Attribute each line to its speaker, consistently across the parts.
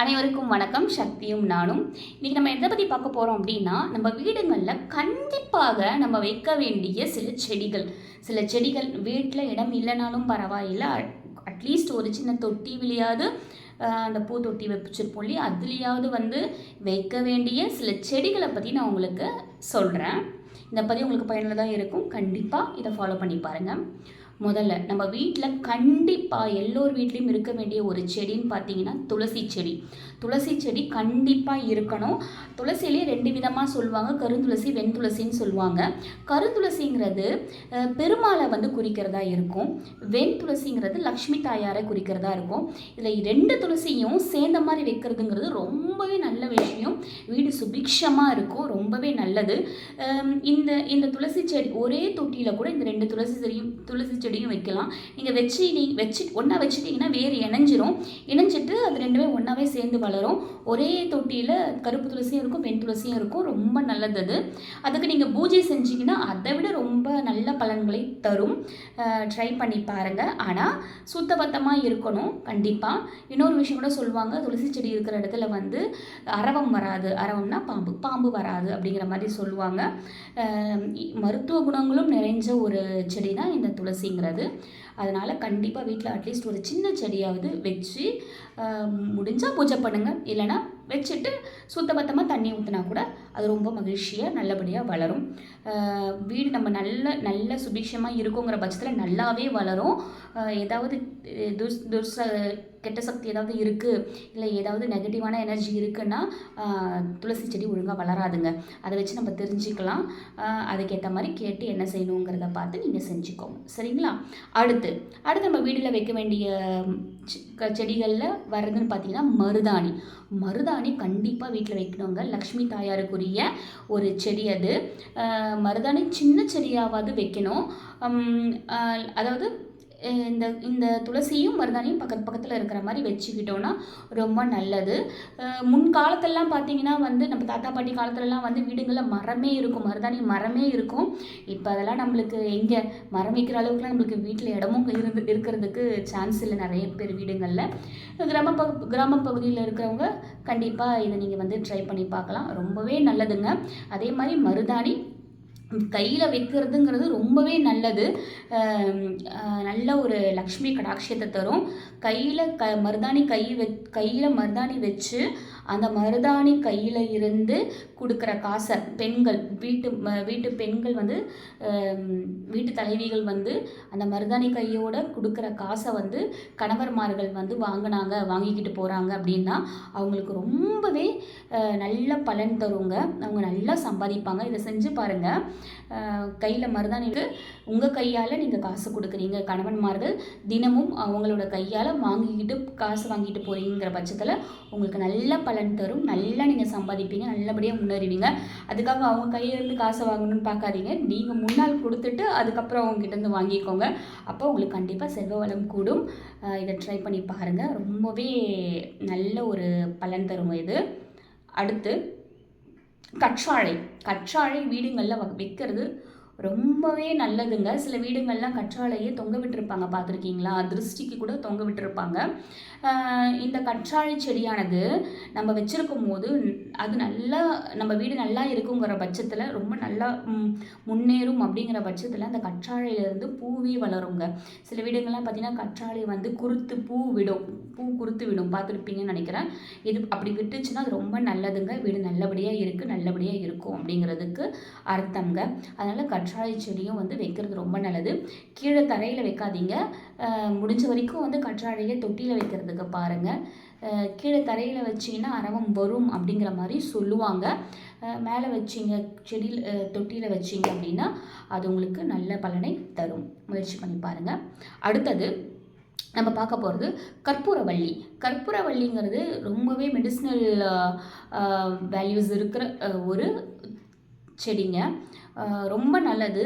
Speaker 1: அனைவருக்கும் வணக்கம். சக்தியும் நானும். இன்றைக்கி நம்ம எதை பற்றி பார்க்க போகிறோம் அப்படின்னா, நம்ம வீடுங்களில் கண்டிப்பாக நம்ம வைக்க வேண்டிய சில செடிகள் வீட்டில் இடம் இல்லைனாலும் பரவாயில்லை, அட்லீஸ்ட் ஒரு சின்ன தொட்டி விளையாவது அந்த பூ தொட்டி வச்சிருப்போம் இல்லையா, அதுலேயாவது வைக்க வேண்டிய சில செடிகளை பற்றி நான் உங்களுக்கு சொல்கிறேன். இந்த பதிவு உங்களுக்கு பயனுள்ளதாக இருக்கும். கண்டிப்பாக இதை ஃபாலோ பண்ணி பாருங்கள். முதல்ல நம்ம வீட்டில் கண்டிப்பாக எல்லோர் வீட்லேயும் இருக்க வேண்டிய ஒரு செடின்னு பார்த்தீங்கன்னா துளசி செடி கண்டிப்பாக இருக்கணும். துளசியிலே 2 விதமாக சொல்லுவாங்க, கருந்துளசி, வெண்துளசின்னு சொல்லுவாங்க. கருந்துளசிங்கிறது பெருமாளை குறிக்கிறதா இருக்கும், வெண்துளசிங்கிறது லக்ஷ்மி தாயாரை குறிக்கிறதா இருக்கும். இதில் 2 துளசியும் சேர்ந்த மாதிரி வைக்கிறதுங்கிறது ரொம்பவே நல்ல விஷயம். வீடு சுபிக்ஷமாக இருக்கும், ரொம்பவே நல்லது. இந்த துளசி செடி ஒரே தொட்டியில் கூட இந்த 2 துளசி செடியும் வைக்கலாம். நீங்கள் ஒன்றா வச்சுட்டிங்கன்னா வேறு இணைஞ்சிட்டு அது 2மே ஒன்றாவே சேர்ந்து வளரும். ஒரே தொட்டியில் கருப்பு துளசியும் இருக்கும், வெண் துளசியும் இருக்கும். ரொம்ப நல்லது அது. அதுக்கு நீங்கள் பூஜை செஞ்சிங்கன்னா அதை விட ரொம்ப நல்ல பலன்களை தரும். ட்ரை பண்ணி பாருங்கள். ஆனால் சுத்தபத்தமாக இருக்கணும் கண்டிப்பாக. இன்னொரு விஷயம் கூட சொல்லுவாங்க, துளசி செடி இருக்கிற இடத்துல அரவம் வராது, அரவம்னா பாம்பு வராது அப்படிங்கிற மாதிரி சொல்லுவாங்க. மருத்துவ குணங்களும் நிறைஞ்ச ஒரு செடி தான் இந்த துளசிங்கிறது. அதனால் கண்டிப்பாக வீட்டில் அட்லீஸ்ட் ஒரு சின்ன செடியாவது வச்சு முடிஞ்சால் பூஜை பண்ணுங்கள். இல்லைனா வச்சுட்டு சுத்தபத்தமாக தண்ணி ஊற்றினா கூட அது ரொம்ப மகிழ்ச்சியாக நல்லபடியாக வளரும். வீடு நம்ம நல்ல சுபிக்ஷமாக இருக்குங்கிற பட்சத்தில் நல்லாவே வளரும். ஏதாவது கெட்ட சக்தி ஏதாவது இருக்குது, இல்லை ஏதாவது நெகட்டிவான எனர்ஜி இருக்குன்னா துளசி செடி ஒழுங்காக வளராதுங்க. அதை வச்சு நம்ம தெரிஞ்சுக்கலாம். அதுக்கேற்ற மாதிரி கேட்டு என்ன செய்யணுங்கிறத பார்த்து நீங்கள் செஞ்சுக்கோங்க, சரிங்களா? அடுத்து நம்ம வீட்டில் வைக்க வேண்டிய செடிகளில் வர்றதுன்னு பார்த்தீங்கன்னா மருதாணி கண்டிப்பாக வீட்டில் வைக்கணுங்க. லக்ஷ்மி தாயாருக்குரிய ஒரு செடி அது. மருதாணி சின்ன செடியாவது வைக்கணும். அதாவது இந்த துளசியும் மருதாணியும் பக்கத்தில் இருக்கிற மாதிரி வச்சுக்கிட்டோன்னா ரொம்ப நல்லது. முன்காலத்திலலாம் பார்த்தீங்கன்னா நம்ம தாத்தா பாட்டி காலத்துலலாம் வீடுங்களில் மரமே இருக்கும், மருதாணி மரமே இருக்கும். இப்போ அதெல்லாம் நம்மளுக்கு எங்கே மரம் வைக்கிற அளவுக்குலாம் நம்மளுக்கு வீட்டில் இடமும் இருக்கிறதுக்கு சான்ஸ் இல்லை நிறைய பேர் வீடுங்களில். கிராம பகுதியில் இருக்கிறவங்க கண்டிப்பாக இதை நீங்கள் ட்ரை பண்ணி பார்க்கலாம், ரொம்பவே நல்லதுங்க. அதே மாதிரி மருதாணி கையில் வைக்கிறதுங்கிறது ரொம்பவே நல்லது. நல்ல ஒரு லக்ஷ்மி கடாட்சியத்தை தரும். கையில் மருதாணி வச்சு அந்த மருதாணி கையில் இருந்து கொடுக்குற காசை பெண்கள் வீட்டு பெண்கள் வீட்டு தலைவிகள் அந்த மருதாணி கையோட கொடுக்குற காசை கணவர்மார்கள் வாங்கிக்கிட்டு போகிறாங்க அப்படின்னா அவங்களுக்கு ரொம்பவே நல்ல பலன் தருங்க. அவங்க நல்லா சம்பாதிப்பாங்க. இதை செஞ்சு பாருங்கள். கையில் மருதாணிக்கு உங்கள் கையால் நீங்கள் காசு கொடுக்குறீங்க, கணவன்மார்கள் தினமும் அவங்களோட கையால் காசு வாங்கிட்டு போகிறீங்கிற பட்சத்தில் உங்களுக்கு நல்ல பலன் தரும். நல்லா நீங்கள் சம்பாதிப்பீங்க, நல்லபடியாக முன்னேறுவீங்க. அதுக்காக அவங்க கையிலேருந்து காசை வாங்கணும்னு பார்க்காதீங்க. நீங்கள் முன்னால் கொடுத்துட்டு அதுக்கப்புறம் அவங்ககிட்டேருந்து வாங்கிக்கோங்க. அப்போ உங்களுக்கு கண்டிப்பாக செல்வ வளம் கூடும். இதை ட்ரை பண்ணி பாருங்கள், ரொம்பவே நல்ல ஒரு பலன் தரும் இது. அடுத்து கற்றாழை வீடுங்களில் வைக்கிறது ரொம்பவே நல்லதுங்க. சில வீடுங்கள்லாம் கற்றாழையே தொங்க விட்டுருப்பாங்க, பார்த்துருக்கீங்களா? திருஷ்டிக்கு கூட தொங்க விட்டுருப்பாங்க. இந்த கற்றாழை செடியானது நம்ம வச்சுருக்கும் போது அது நல்லா நம்ம வீடு நல்லா இருக்குங்கிற பட்சத்தில் ரொம்ப நல்லா முன்னேறும். அப்படிங்கிற பட்சத்தில் அந்த கற்றாழையிலேருந்து பூவே வளருங்க. சில வீடுகள்லாம் பார்த்திங்கன்னா கற்றாழை பூ குறுத்து விடும், பார்த்துருப்பீங்கன்னு நினைக்கிறேன். இது அப்படி விட்டுச்சுன்னா அது ரொம்ப நல்லதுங்க. வீடு நல்லபடியாக இருக்கும் அப்படிங்கிறதுக்கு அர்த்தங்க. அதனால் கற்றாழை செடியும் வைக்கிறது ரொம்ப நல்லது. கீழே தரையில் வைக்காதீங்க. முடிஞ்ச வரைக்கும் கற்றாழையை தொட்டியில் வைக்கிறதுக்கு பாருங்கள். கீழே தரையில் வச்சிங்கன்னா அரவம் வரும் அப்படிங்கிற மாதிரி சொல்லுவாங்க. மேலே வச்சிங்க தொட்டியில் வச்சிங்க அப்படின்னா அது உங்களுக்கு நல்ல பலனை தரும். முயற்சி பண்ணி பாருங்கள். அடுத்தது நம்ம பார்க்க போகிறது கற்பூரவள்ளிங்கிறது ரொம்பவே மெடிசினல் வேல்யூஸ் இருக்கிற ஒரு செடிங்க. ரொம்ப நல்லது.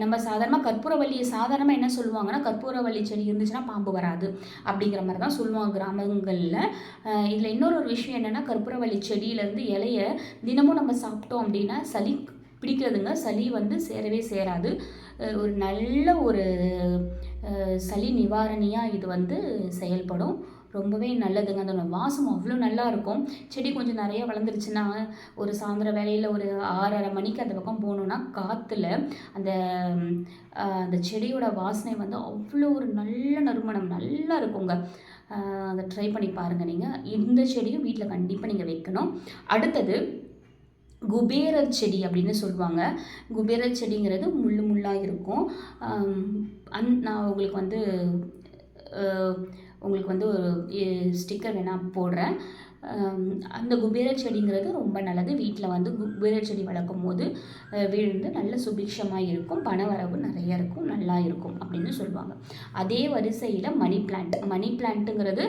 Speaker 1: நம்ம சாதாரணமாக என்ன சொல்லுவாங்கன்னா, கற்பூரவள்ளி செடி இருந்துச்சுன்னா பாம்பு வராது அப்படிங்கிற மாதிரி தான் சொல்லுவாங்க கிராமங்களில். இதில் இன்னொரு விஷயம் என்னென்னா, கற்பூரவள்ளி செடியிலேருந்து இலையை தினமும் நம்ம சாப்பிட்டோம் அப்படின்னா சளி பிடிக்கிறதுங்க. சளி சேரவே சேராது. ஒரு நல்ல ஒரு சளி நிவாரணியாக இது செயல்படும். ரொம்பவே நல்லதுங்க. அதோட வாசம் அவ்வளோ நல்லாயிருக்கும். செடி கொஞ்சம் நிறைய வளர்ந்துருச்சுன்னா ஒரு சாயந்தரம் வேளையில் ஒரு 6:30 மணிக்கு அந்த பக்கம் போனோன்னா காற்றுல அந்த அந்த செடியோட வாசனை வந்து அவ்வளோ ஒரு நல்ல நறுமணம் நல்லா இருக்குங்க. அதை ட்ரை பண்ணி பாருங்கள் நீங்கள். இந்த செடியும் வீட்டில் கண்டிப்பாக நீங்கள் வைக்கணும். அடுத்தது குபேரர் செடி அப்படின்னு சொல்லுவாங்க. குபேரர் செடிங்கிறது முள்ளு முள்ளாக இருக்கும். நான் உங்களுக்கு வந்து ஒரு ஸ்டிக்கர் வேணால் போடுறேன். அந்த குபேரர் செடிங்கிறது ரொம்ப நல்லது. வீட்டில் வந்து குபேரர் செடி வளர்க்கும் போது வீடு வந்து நல்ல சுபிக்ஷமாக இருக்கும், பணவரவு நிறைய இருக்கும், நல்லா இருக்கும் அப்படின்னு சொல்லுவாங்க. அதே வரிசையில் மணி பிளான்ட்டுங்கிறது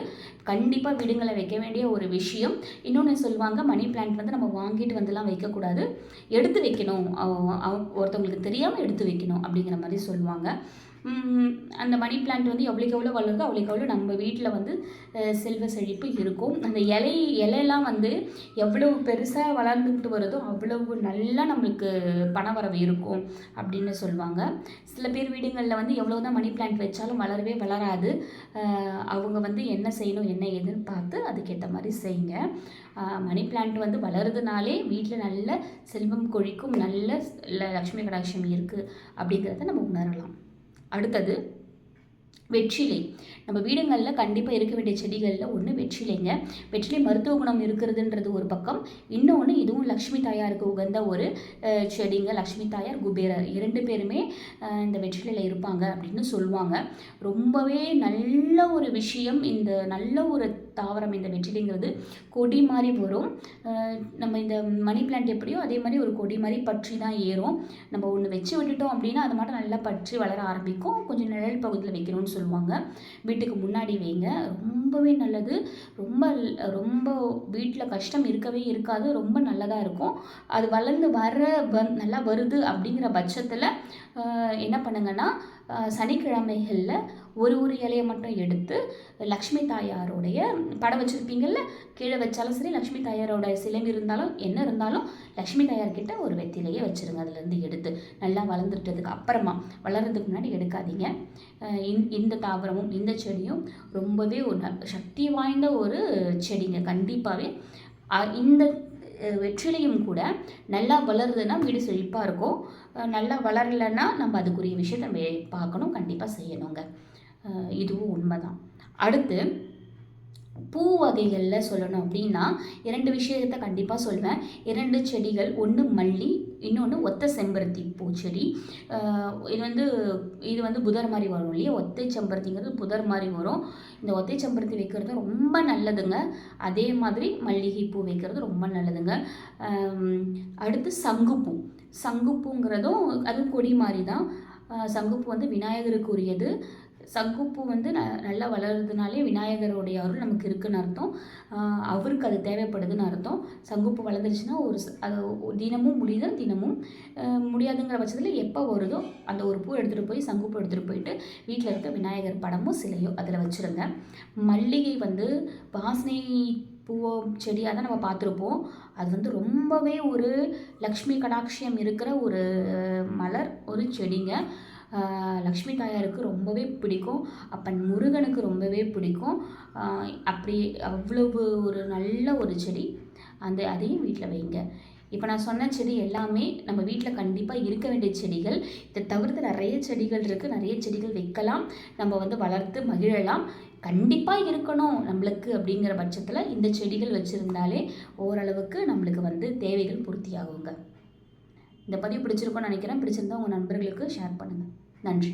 Speaker 1: கண்டிப்பாக வீடுங்களை வைக்க வேண்டிய ஒரு விஷயம். இன்னொன்று சொல்லுவாங்க, மணி பிளான்ட் வந்து நம்ம வாங்கிட்டு வந்துலாம் வைக்கக்கூடாது, எடுத்து வைக்கணும், ஒருத்தவங்களுக்கு தெரியாமல் எடுத்து வைக்கணும் அப்படிங்கிற மாதிரி சொல்லுவாங்க. அந்த மணி பிளான்ட் வந்து எவ்வளோக்கு எவ்வளோ வளருதோ அவ்வளோக்கு எவ்வளோ நம்ம வீட்டில் வந்து செல்வ செழிப்பு இருக்கும். அந்த இலையெல்லாம் வந்து எவ்வளவு பெருசாக வளர்ந்துக்கிட்டு வருதோ அவ்வளவு நல்லா நம்மளுக்கு பணவரவு இருக்கும் அப்படின்னு சொல்லுவாங்க. சில பேர் வீடுகளில் வந்து எவ்வளோ தான் மணி பிளான்ட் வச்சாலும் வளரவே வளராது. அவங்க வந்து என்ன செய்யணும் என்ன ஏதுன்னு பார்த்து அதுக்கேற்ற மாதிரி செய்யுங்க. மணி பிளான்ட் வந்து வளருதுனாலே வீட்டில் நல்ல செல்வம் கொழிக்கும், நல்ல லக்ஷ்மி கடாட்சம் இருக்குது அப்படிங்கிறத நம்ம உணரலாம். அடுத்தது வெற்றிலை. நம்ம வீடுங்களில் கண்டிப்பாக இருக்க வேண்டிய செடிகளில் ஒன்று வெற்றிலைங்க. வெற்றிலை மருத்துவ குணம் இருக்கிறதுன்றது ஒரு பக்கம், இன்னொன்று இதுவும் லக்ஷ்மி தாயாருக்கு உகந்த ஒரு செடிங்க. லக்ஷ்மி தாயார், குபேரர் 2 பேருமே இந்த வெற்றிலையில் இருப்பாங்க அப்படின்னு சொல்லுவாங்க. ரொம்பவே நல்ல ஒரு விஷயம். இந்த நல்ல ஒரு தாவரம் இந்த வெற்றிலைங்கிறது கொடி மாதிரி வரும். நம்ம இந்த மணி பிளான்ட் எப்படியோ அதே மாதிரி ஒரு கொடி மாதிரி பற்றி தான் ஏறும். நம்ம ஒன்று வச்சு விட்டுட்டோம் அப்படின்னா அது மட்டும் நல்லா பற்றி வளர ஆரம்பிக்கும். கொஞ்சம் நிழல் பகுதியில் வைக்கணும்னு சொல்லுவாங்க. வீட்டுக்கு முன்னாடி வைங்க, ரொம்பவே நல்லது. ரொம்ப ரொம்ப வீட்டில் கஷ்டம் இருக்கவே இருக்காது, ரொம்ப நல்லதாக இருக்கும். அது வளர்ந்து நல்லா வருது அப்படிங்கிற பட்சத்தில் என்ன பண்ணுங்கன்னா, சனிக்கிழமைகளில் ஒரு இலையை மட்டும் எடுத்து லக்ஷ்மி தாயாரோடைய படம் வச்சுருப்பீங்கள்ல, கீழே வச்சாலும் சரி, லக்ஷ்மி தாயாரோட சிலை இருந்தாலும் என்ன இருந்தாலும் லக்ஷ்மி தாயார்கிட்ட ஒரு வெத்திலையே வச்சுருங்க. அதுலேருந்து எடுத்து நல்லா வளர்ந்துட்டதுக்கு அப்புறமா, வளர்கிறதுக்கு முன்னாடி எடுக்காதீங்க. இந்த தாவரமும் இந்த செடியும் ரொம்பவே ஒரு சக்தி வாய்ந்த ஒரு செடிங்க. கண்டிப்பாகவே இந்த வெற்றிலையும் கூட நல்லா வளருதுன்னா வீடு செழிப்பாக இருக்கும். நல்லா வளரலைன்னா நம்ம அதுக்குரிய விஷயத்தை நம்ம பார்க்கணும், கண்டிப்பாக செய்யணுங்க. இதுவும் உண்மைதான். அடுத்து பூ வகைகளில் சொல்லணும் அப்படின்னா 2 விஷயத்தை கண்டிப்பாக சொல்வேன். 2 செடிகள், ஒன்று மல்லி, இன்னொன்று ஒத்த செம்பருத்தி பூச்செடி. இது வந்து புதர் மாதிரி வரும் இல்லையா, ஒத்தை செம்பருத்திங்கிறது புதர் மாதிரி வரும். இந்த ஒத்தை செம்பருத்தி வைக்கிறது ரொம்ப நல்லதுங்க. அதே மாதிரி மல்லிகை பூ வைக்கிறது ரொம்ப நல்லதுங்க. அடுத்து சங்குப்பூங்கிறதும் அதுவும் கொடி மாதிரி தான். சங்குப்பூ வந்து விநாயகருக்கு உரியது. சங்குப்பூ வந்து நல்லா வளருதுனாலே விநாயகருடைய அருள் நமக்கு இருக்குதுன்னு அர்த்தம். அவருக்கு அது தேவைப்படுதுன்னு அர்த்தம். சங்குப்பூ வளர்ந்துருச்சுன்னா அது தினமும் முடியாதுங்கிற பட்சத்தில் எப்போ வருதோ அந்த ஒரு பூ எடுத்துகிட்டு போய் சங்குப்பூ எடுத்துகிட்டு போயிட்டு வீட்டில் இருக்க விநாயகர் படமோ சிலையோ அதில் வச்சுருங்க. மல்லிகை வந்து வாசனை பூவோ செடியாக தான் நம்ம பார்த்துருப்போம். அது வந்து ரொம்பவே ஒரு லக்ஷ்மி கடாட்சியம் இருக்கிற ஒரு மலர், ஒரு செடிங்க. லக்ஷ்மி தாயாருக்கு ரொம்பவே பிடிக்கும், அப்பன் முருகனுக்கு ரொம்பவே பிடிக்கும். அப்படி அவ்வளவு ஒரு நல்ல ஒரு செடி. அதையும் வீட்டில் வைங்க. இப்போ நான் சொன்ன செடி எல்லாமே நம்ம வீட்டில் கண்டிப்பாக இருக்க வேண்டிய செடிகள். இதை தவிர்த்து நிறைய செடிகள் இருக்குது, நிறைய செடிகள் வைக்கலாம், நம்ம வந்து வளர்த்து மகிழலாம். கண்டிப்பாக இருக்கணும் நம்மளுக்கு அப்படிங்கிற பட்சத்தில் இந்த செடிகள் வச்சுருந்தாலே ஓரளவுக்கு நம்மளுக்கு வந்து தேவைகள் பூர்த்தியாகுங்க. இந்த பதிவு பிடிச்சிருக்கோன்னு நினைக்கிறேன். பிடிச்சிருந்தா உங்கள் நண்பர்களுக்கு ஷேர் பண்ணுங்கள். நன்றி.